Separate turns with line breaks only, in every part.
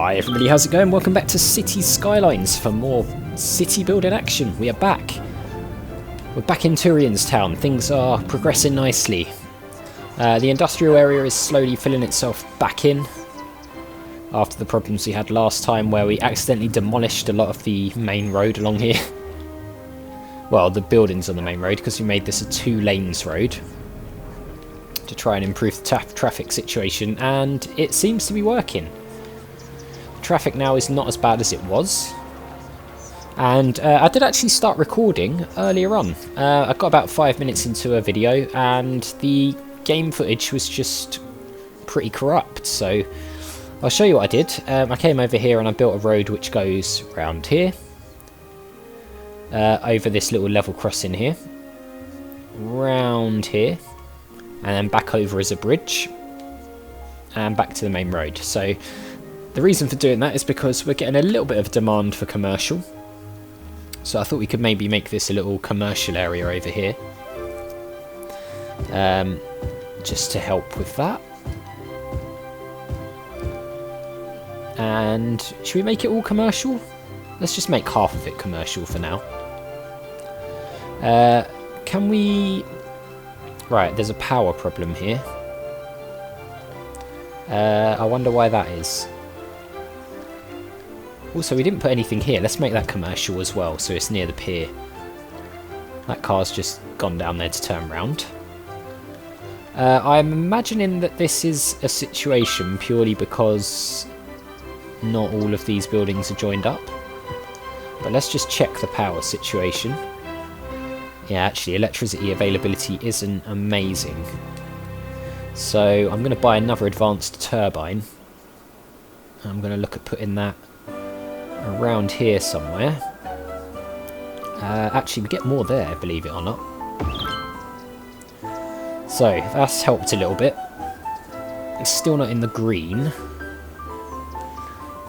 Hi everybody, how's it going? Welcome back to Cities Skylines for more city building action. We are back. We're back in Turian's town. Things are progressing nicely. The industrial area is slowly filling itself back in after the problems we had last time where we accidentally demolished a lot of the main road along here. Well, the buildings on the main road, because we made this a 2 lanes road to try and improve the traffic situation, and it seems to be working. Traffic now is not as bad as it was, and I did actually start recording earlier on. I got about 5 minutes into a video and the game footage was just pretty corrupt, so I'll show you what I did. I came over here and I built a road which goes round here, over this little level crossing here, round here, and then back over as a bridge and back to the main road. So the reason for doing that is because we're getting a little bit of demand for commercial. So I thought we could maybe make this a little commercial area over here. Just to help with that. And should we make it all commercial? Let's just make half of it commercial for now. Can we... Right, there's a power problem here. I wonder why that is. Also, we didn't put anything here. Let's make that commercial as well, so it's near the pier. That car's just gone down there to turn round. I'm imagining that this is a situation purely because not all of these buildings are joined up. But let's just check the power situation. Yeah, actually, electricity availability isn't amazing. So I'm going to buy another advanced turbine. I'm going to look at putting that around here somewhere. Actually, we get more there, believe it or not. So that's helped a little bit. It's still not in the green,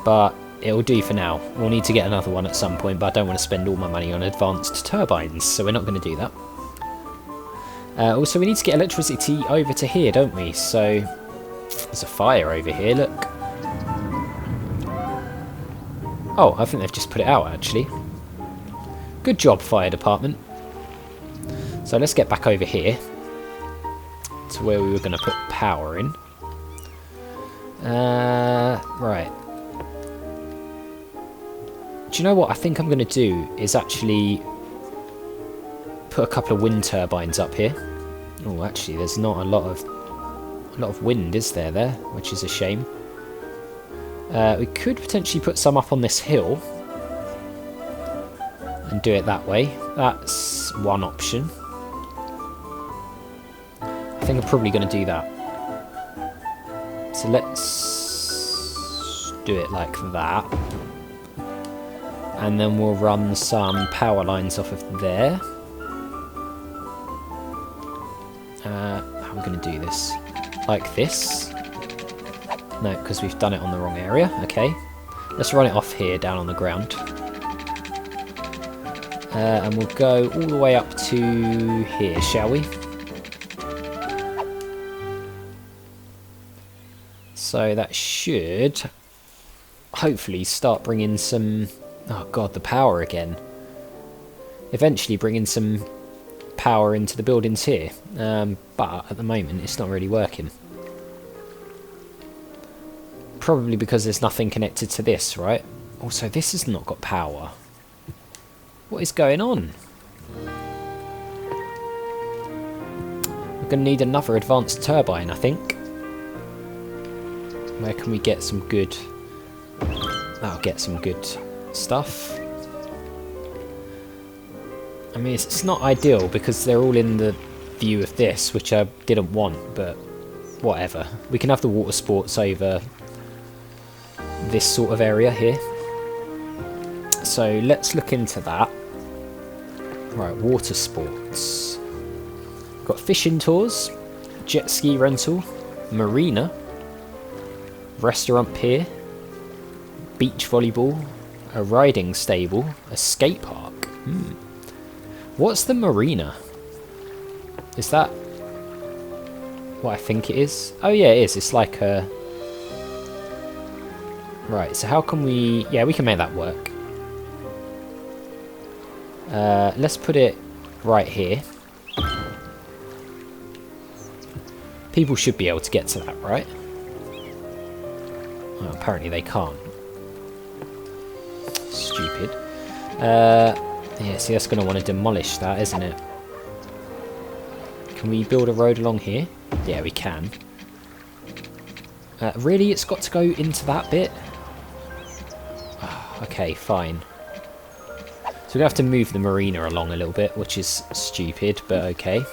but it'll do for now. We'll need to get another one at some point, but I don't want to spend all my money on advanced turbines, so we're not going to do that. Also, we need to get electricity over to here, don't we? So there's a fire over here, look. Oh, I think they've just put it out, actually. Good job, fire department. So let's get back over here to where we were going to put power in. Right. Do you know what I think I'm going to do is actually put a couple of wind turbines up here. Oh, actually, there's not a lot of wind, is there, which is a shame. We could potentially put some up on this hill and do it that way. That's one option. I think I'm probably going to do that. So let's do it like that. And then we'll run some power lines off of there. How are we going to do this? Like this. No, because we've done it on the wrong area. Okay. Let's run it off here, down on the ground. And we'll go all the way up to here, shall we? So that should hopefully start bringing some... Oh god, the power again. Eventually bringing some power into the buildings here. But at the moment it's not really working. Probably because there's nothing connected to this, right? Also, this has not got power. What is going on? We're going to need another advanced turbine, I think. Where can we get some good... That'll get some good stuff. I mean, it's not ideal because they're all in the view of this, which I didn't want, but whatever. We can have the water sports over this sort of area here. So let's look into that. Right, water sports. We've got fishing tours, jet ski rental, marina, restaurant pier, beach volleyball, a riding stable, a skate park. What's the marina? Is that what I think it is? Oh yeah, it is. It's like a... Right, so how can we... Yeah, we can make that work. Let's put it right here. People should be able to get to that, right? Well, apparently they can't. Stupid. Yeah, see, that's going to want to demolish that, isn't it? Can we build a road along here? Yeah, we can. Really? It's got to go into that bit? Okay, fine. So we're going to have to move the marina along a little bit, which is stupid, but okay.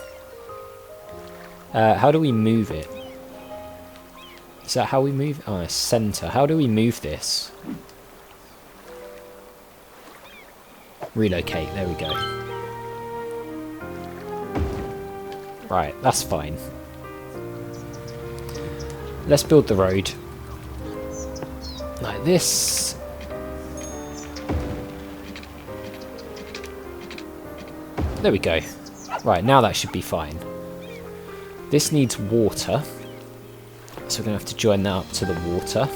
How do we move it? Is that how we move? Oh, centre. How do we move this? Relocate. There we go. Right, that's fine. Let's build the road. Like this. There we go. Right, now that should be fine. This needs water. So we're going to have to join that up to the water.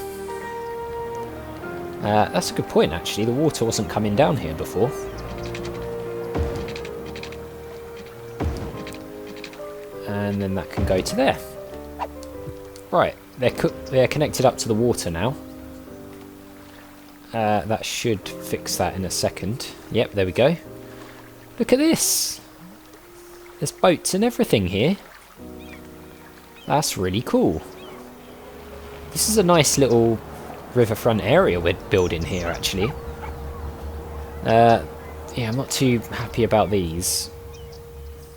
That's a good point, actually. The water wasn't coming down here before. And then that can go to there. Right, they're connected up to the water now. That should fix that in a second. Yep, there we go. Look at this! There's boats and everything here. That's really cool. This is a nice little riverfront area we're building here, actually. Yeah, I'm not too happy about these.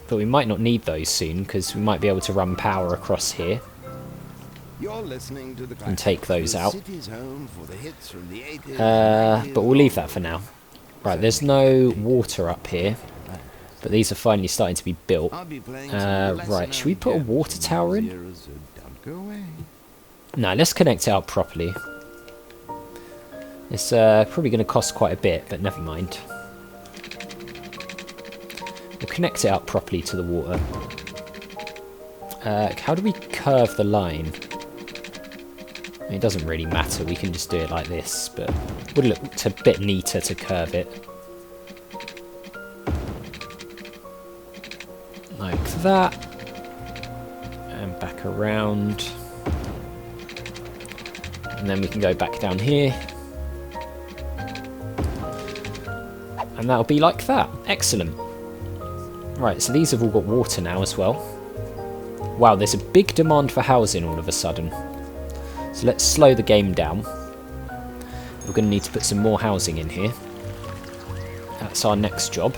But we might not need those soon, because we might be able to run power across here. And take those out. But we'll leave that for now. Right, there's no water up here. But these are finally starting to be built. Right, should we put a water tower in? No, let's connect it up properly. It's probably going to cost quite a bit, but never mind. We'll connect it up properly to the water. How do we curve the line? I mean, it doesn't really matter, we can just do it like this, but it would look a bit neater to curve it. Like that. And back around. And then we can go back down here. And that'll be like that. Excellent. Right, so these have all got water now as well. Wow, there's a big demand for housing all of a sudden. So let's slow the game down. We're going to need to put some more housing in here. That's our next job.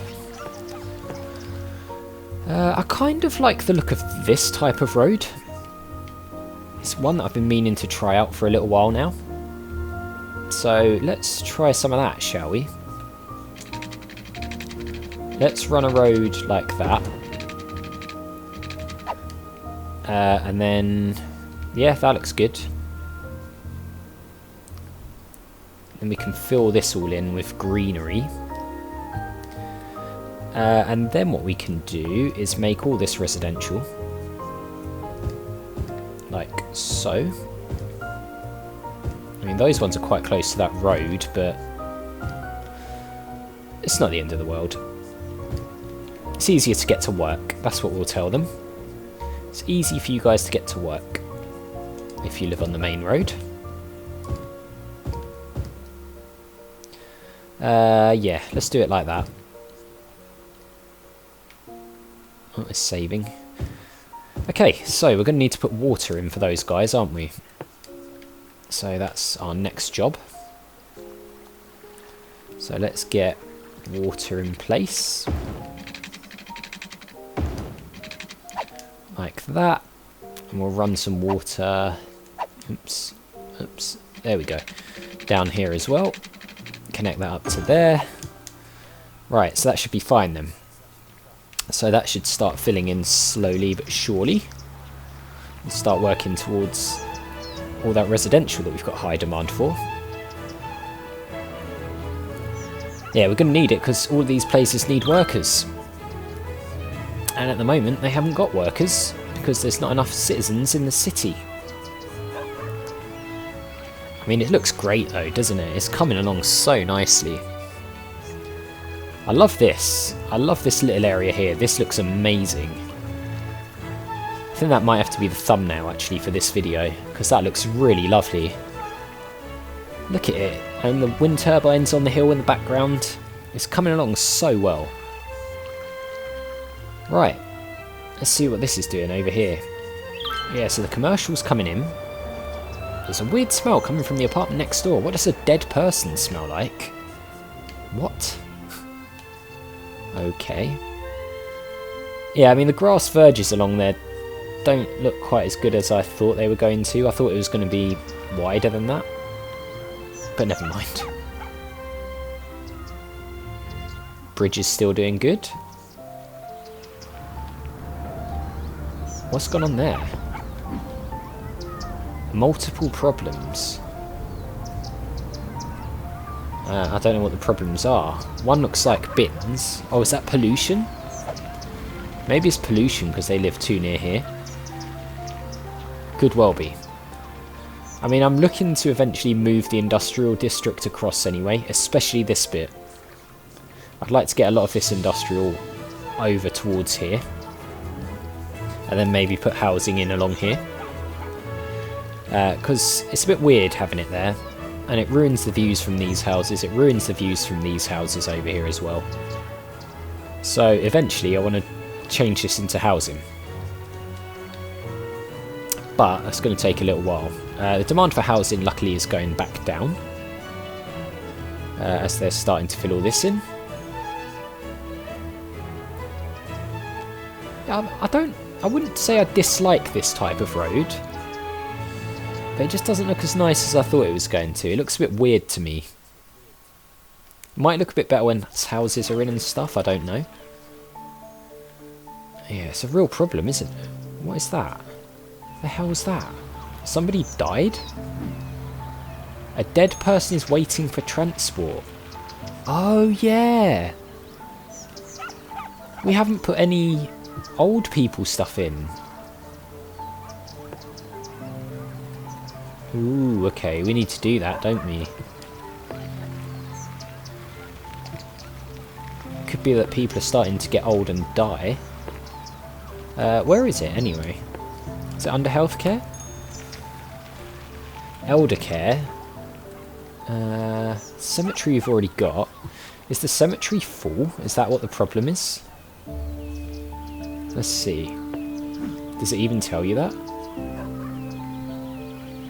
I kind of like the look of this type of road. It's one that I've been meaning to try out for a little while now. So let's try some of that, shall we? Let's run a road like that. And then, yeah, that looks good. Then we can fill this all in with greenery. And then what we can do is make all this residential. Like so. I mean, those ones are quite close to that road, but it's not the end of the world. It's easier to get to work, that's what we'll tell them. It's easy for you guys to get to work if you live on the main road. Yeah, let's do it like that. Oh, it's saving. Okay, so we're going to need to put water in for those guys, aren't we? So that's our next job. So let's get water in place. Like that. And we'll run some water. Oops. Oops. There we go. Down here as well. Connect that up to there. Right, so that should be fine then. So that should start filling in slowly but surely. And start working towards all that residential that we've got high demand for. Yeah, we're going to need it because all these places need workers. And at the moment they haven't got workers because there's not enough citizens in the city. I mean, it looks great though, doesn't it? It's coming along so nicely. I love this. I love this little area here. This looks amazing. I think that might have to be the thumbnail actually for this video, because that looks really lovely. Look at it. And the wind turbines on the hill in the background. It's coming along so well. Right. Let's see what this is doing over here. Yeah, so the commercial's coming in. There's a weird smell coming from the apartment next door. What does a dead person smell like? What? Okay. Yeah, I mean, the grass verges along there don't look quite as good as I thought they were going to. I thought it was going to be wider than that. But never mind. Bridge is still doing good. What's gone on there? Multiple problems. I don't know what the problems are. One looks like bins. Oh, is that pollution? Maybe it's pollution because they live too near here. Could well be. I mean, I'm looking to eventually move the industrial district across anyway, especially this bit. I'd like to get a lot of this industrial over towards here. And then maybe put housing in along here. Because it's a bit weird having it there. And it ruins the views from these houses. It ruins the views from these houses over here as well. So eventually I want to change this into housing. But that's going to take a little while. The demand for housing luckily is going back down. As they're starting to fill all this in. I wouldn't say I dislike this type of road. But it just doesn't look as nice as I thought it was going to. It looks a bit weird to me. It might look a bit better when houses are in and stuff, I don't know. Yeah, it's a real problem, isn't it? What is that? The hell was that? Somebody died? A dead person is waiting for transport. Oh, yeah. We haven't put any old people stuff in. Ooh, okay, we need to do that, don't we? Could be that people are starting to get old and die. Where is it, anyway? Is it under healthcare? Eldercare. Cemetery you've already got. Is the cemetery full? Is that what the problem is? Let's see. Does it even tell you that?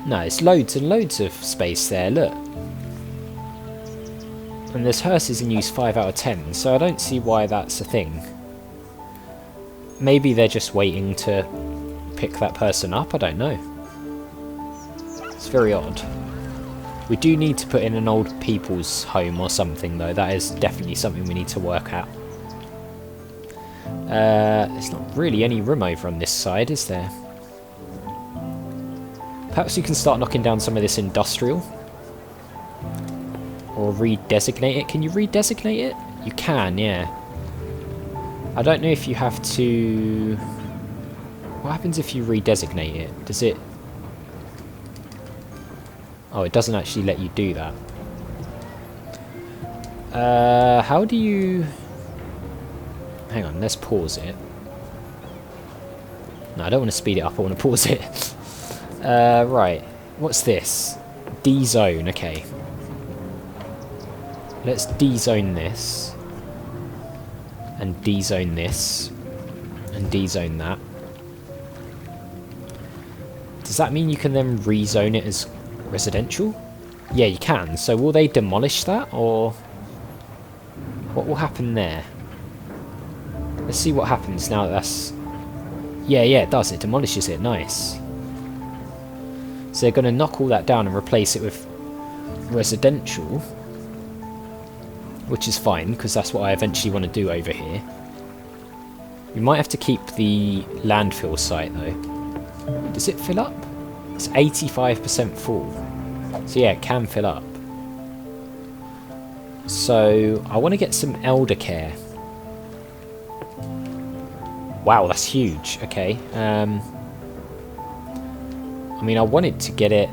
No, it's loads and loads of space there, look. And there's hearses in use 5 out of 10, so I don't see why that's a thing. Maybe they're just waiting to pick that person up, I don't know. It's very odd. We do need to put in an old people's home or something though, that is definitely something we need to work at. There's not really any room over on this side, is there? Perhaps you can start knocking down some of this industrial. Or redesignate it. Can you redesignate it? You can, yeah. I don't know if you have to... What happens if you redesignate it? Does it... Oh, it doesn't actually let you do that. How do you... Hang on, let's pause it. No, I don't want to speed it up, I want to pause it. Right, what's this? D-zone, okay. Let's D-zone this. And D-zone this. And D-zone that. Does that mean you can then rezone it as residential? Yeah, you can. So will they demolish that, or... What will happen there? Let's see what happens now that that's... Yeah, it does. It demolishes it. Nice. So they're going to knock all that down and replace it with residential. Which is fine, because that's what I eventually want to do over here. We might have to keep the landfill site, though. Does it fill up? It's 85% full. So yeah, it can fill up. So I want to get some eldercare. Wow, that's huge. Okay. I mean, I wanted to get it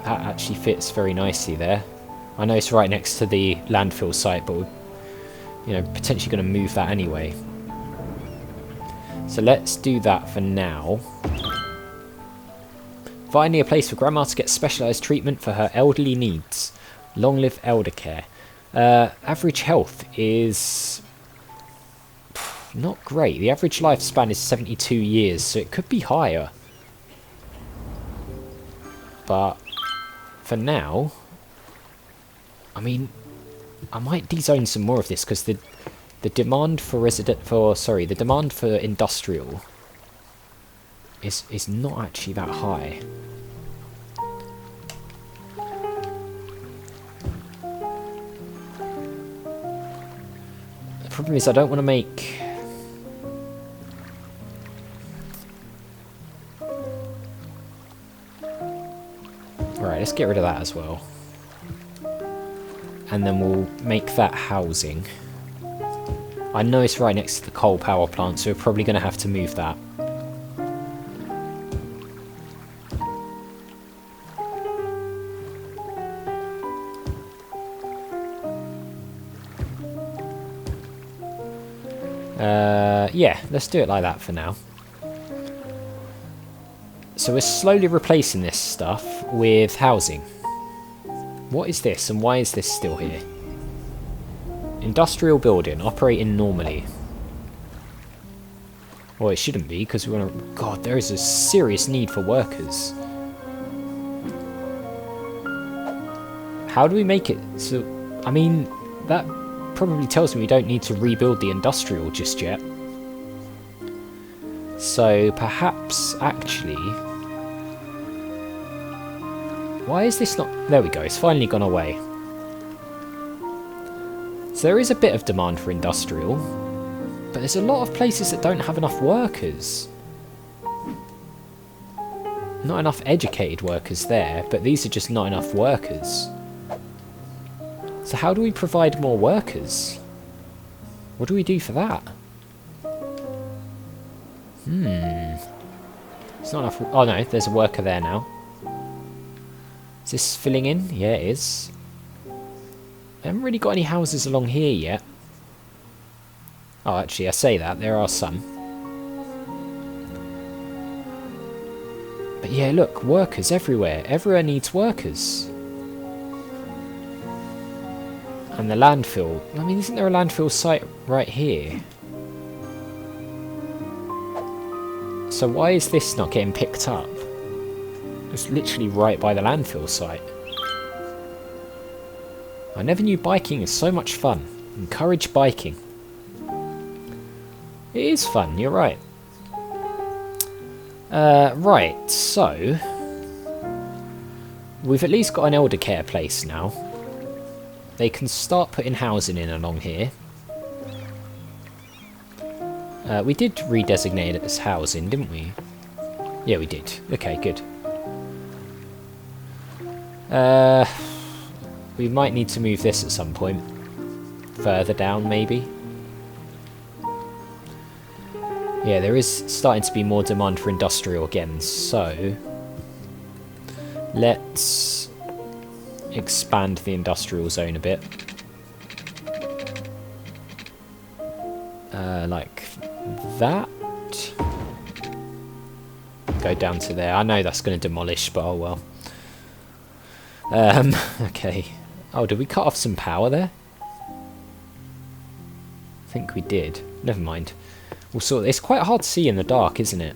That actually fits very nicely there. I know it's right next to the landfill site, but we're, you know, potentially going to move that anyway. So let's do that for now. Finally, a place for Grandma to get specialised treatment for her elderly needs. Long live eldercare. Average health is not great. The average lifespan is 72 years, so it could be higher. But for now, I mean, I might dezone some more of this because the demand for the demand for industrial is not actually that high. The problem is I don't want to make... Alright, let's get rid of that as well. And then we'll make that housing. I know it's right next to the coal power plant, so we're probably going to have to move that. Yeah, let's do it like that for now. So we're slowly replacing this stuff with housing. What is this, and why is this still here? Industrial building, operating normally. Well, it shouldn't be, because we want to... God, there is a serious need for workers. How do we make it so... I mean, that probably tells me we don't need to rebuild the industrial just yet. So, perhaps, actually... Why is this not... There we go, it's finally gone away. So there is a bit of demand for industrial, but there's a lot of places that don't have enough workers. Not enough educated workers there, but these are just not enough workers. So how do we provide more workers? What do we do for that? It's not enough... Oh no, there's a worker there now. Is this filling in? Yeah, it is. I haven't really got any houses along here yet. Oh, actually, I say that. There are some. But yeah, look, workers everywhere. Everywhere needs workers. And the landfill. I mean, isn't there a landfill site right here? So why is this not getting picked up? It's literally right by the landfill site. I never knew biking is so much fun. Encourage biking. It is fun, you're right. Right, so... We've at least got an eldercare place now. They can start putting housing in along here. We did redesignate it as housing, didn't we? Yeah, we did. Okay, good. We might need to move this at some point. Further down, maybe. Yeah, there is starting to be more demand for industrial again, so... Let's expand the industrial zone a bit. Like that. Go down to there. I know that's going to demolish, but oh well. Okay. Oh, did we cut off some power there? I think we did. Never mind. We'll sort. It's quite hard to see in the dark, isn't it?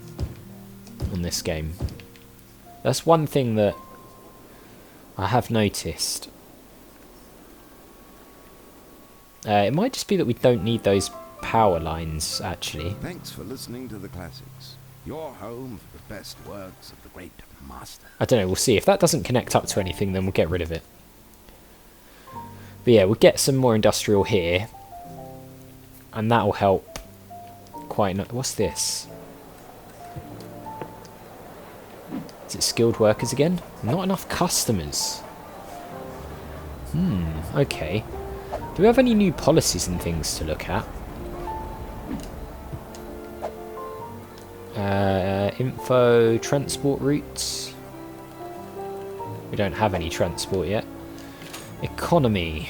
On this game. That's one thing that I have noticed. It might just be that we don't need those power lines, actually.
Thanks for listening to the classics. Your home for the best works of the great master.
I don't know, we'll see. If that doesn't connect up to anything, then we'll get rid of it. But yeah, we'll get some more industrial here. And that'll help quite... What's this? Is it skilled workers again? Not enough customers. Okay. Do we have any new policies and things to look at? Info, transport routes. We don't have any transport yet. Economy.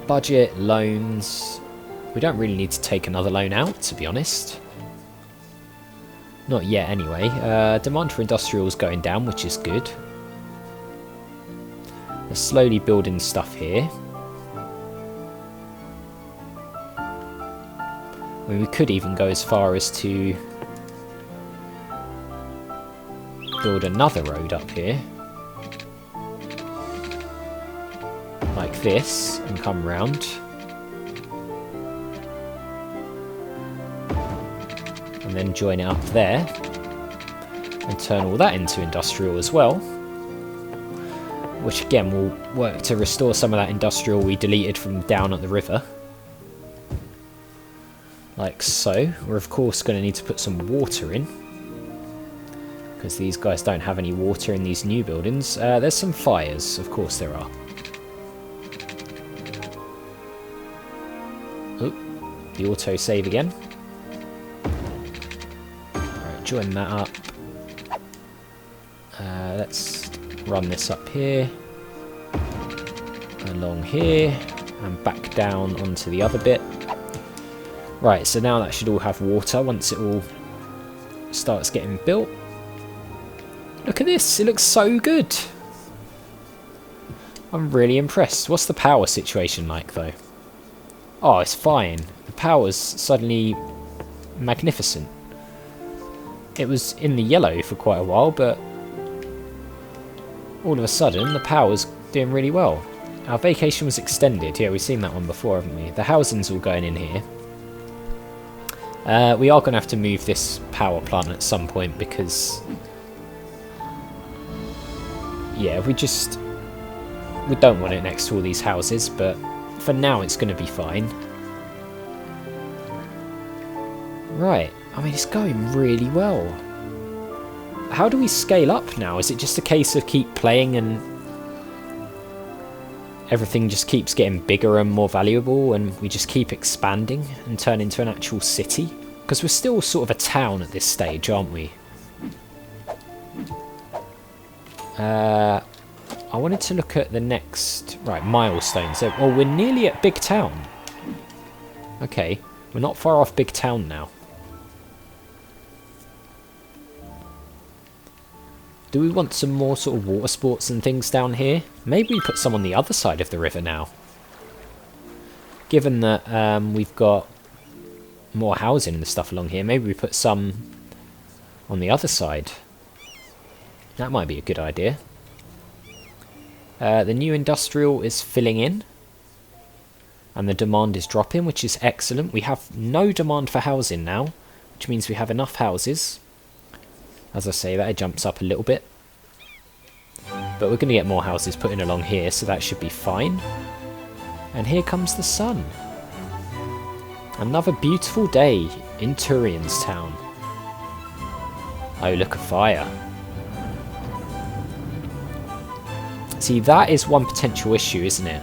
Budget, loans. We don't really need to take another loan out, to be honest. Not yet, anyway. Demand for industrial is going down, which is good. They're slowly building stuff here. I mean, we could even go as far as to build another road up here. Like this, and come round. And then join it up there. And turn all that into industrial as well. Which again will work to restore some of that industrial we deleted from down at the river. Like so. We're of course going to need to put some water in. Because these guys don't have any water in these new buildings. There's some fires, of course there are. Oh, the auto-save again. Alright, join that up. Let's run this up here. Along here. And back down onto the other bit. Right, so now that should all have water once it all starts getting built. Look at this, it looks so good. I'm really impressed. What's the power situation like though? Oh, it's fine. The power's suddenly magnificent. It was in the yellow for quite a while, but all of a sudden the power's doing really well. Our vacation was extended. Yeah, we've seen that one before, haven't we? The housing's all going in here. We are going to have to move this power plant at some point because... yeah, we don't want it next to all these houses, but for now it's going to be fine. Right, I mean, it's going really well. How do we scale up now? Is it just a case of keep playing and everything just keeps getting bigger and more valuable and we just keep expanding and turn into an actual city? Because we're still sort of a town at this stage, aren't we? I wanted to look at the next... right, milestones. Well, we're nearly at Big Town. Okay, we're not far off Big Town now. Do we want some more sort of water sports and things down here? Maybe we put some on the other side of the river now. Given that we've got more housing and stuff along here, maybe we put some on the other side. That might be a good idea. The new industrial is filling in. And the demand is dropping, which is excellent. We have no demand for housing now, which means we have enough houses. As I say, that jumps up a little bit. But we're going to get more houses put in along here, so that should be fine. And here comes the sun. Another beautiful day in Turian's town. Oh, look, a fire. See, that is one potential issue, isn't it?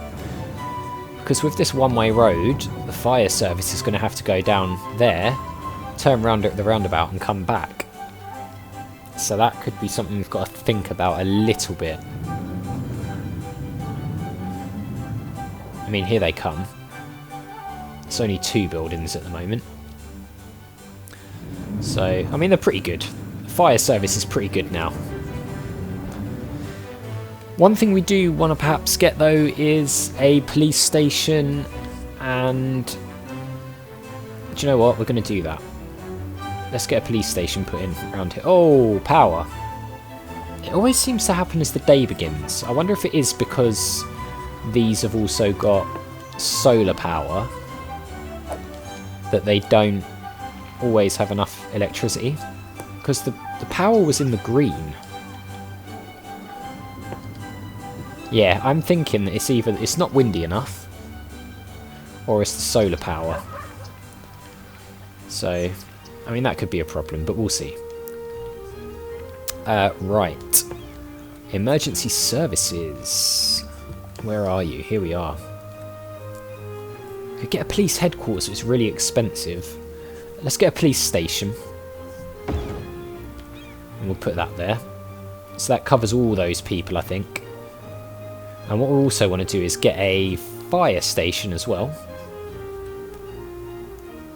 Because with this one-way road, the fire service is going to have to go down there, turn around at the roundabout and come back. So that could be something we've got to think about a little bit. I mean, here they come. It's only 2 buildings at the moment. So, I mean, they're pretty good. The fire service is pretty good now. One thing we do want to perhaps get, though, is a police station, and do you know what? We're going to do that. Let's get a police station put in around here. Oh, power. It always seems to happen as the day begins. I wonder if it is because these have also got solar power that they don't always have enough electricity. Because the power was in the green. Yeah, I'm thinking that it's either it's not windy enough or it's the solar power. So, I mean, that could be a problem, but we'll see. Right. Emergency services. Where are you? Here we are. Could get a police headquarters, it's really expensive. Let's get a police station. And we'll put that there. So that covers all those people, I think. And what we also want to do is get a fire station as well.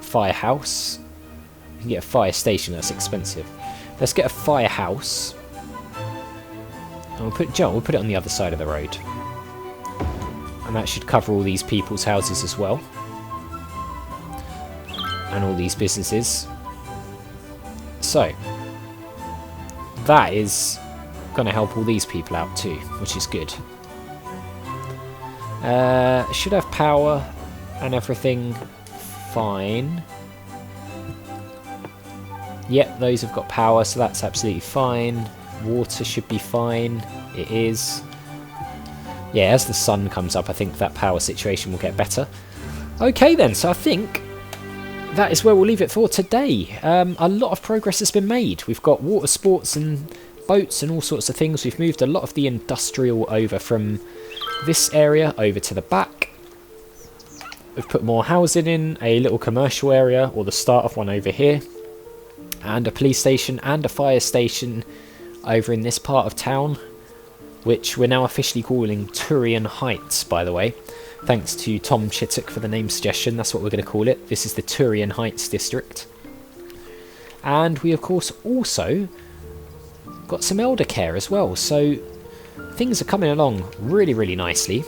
Firehouse. You can get a fire station, that's expensive. Let's get a firehouse. And we'll put it on the other side of the road. And that should cover all these people's houses as well. And all these businesses. So, that is going to help all these people out too, which is good. Should have power and everything fine. Yep, those have got power, so that's absolutely fine. Water should be fine. It is. Yeah, as the sun comes up, I think that power situation will get better. Okay then, so I think that is where we'll leave it for today. A lot of progress has been made. We've got water sports and boats and all sorts of things. We've moved a lot of the industrial over from this area over to the back. We've put more housing in, a little commercial area, or the start of one over here, and a police station and a fire station over in this part of town, which we're now officially calling Turian Heights, by the way. Thanks to Tom Chittock for the name suggestion, that's what we're going to call it. This is the Turian Heights district. And we of course also got some eldercare as well, so things are coming along really, really nicely.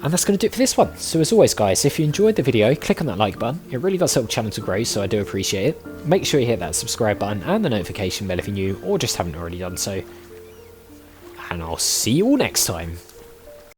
And that's going to do it for this one. So as always guys, if you enjoyed the video, click on that like button. It really does help the channel to grow, so I do appreciate it. Make sure you hit that subscribe button and the notification bell if you're new or just haven't already done so. And I'll see you all next time.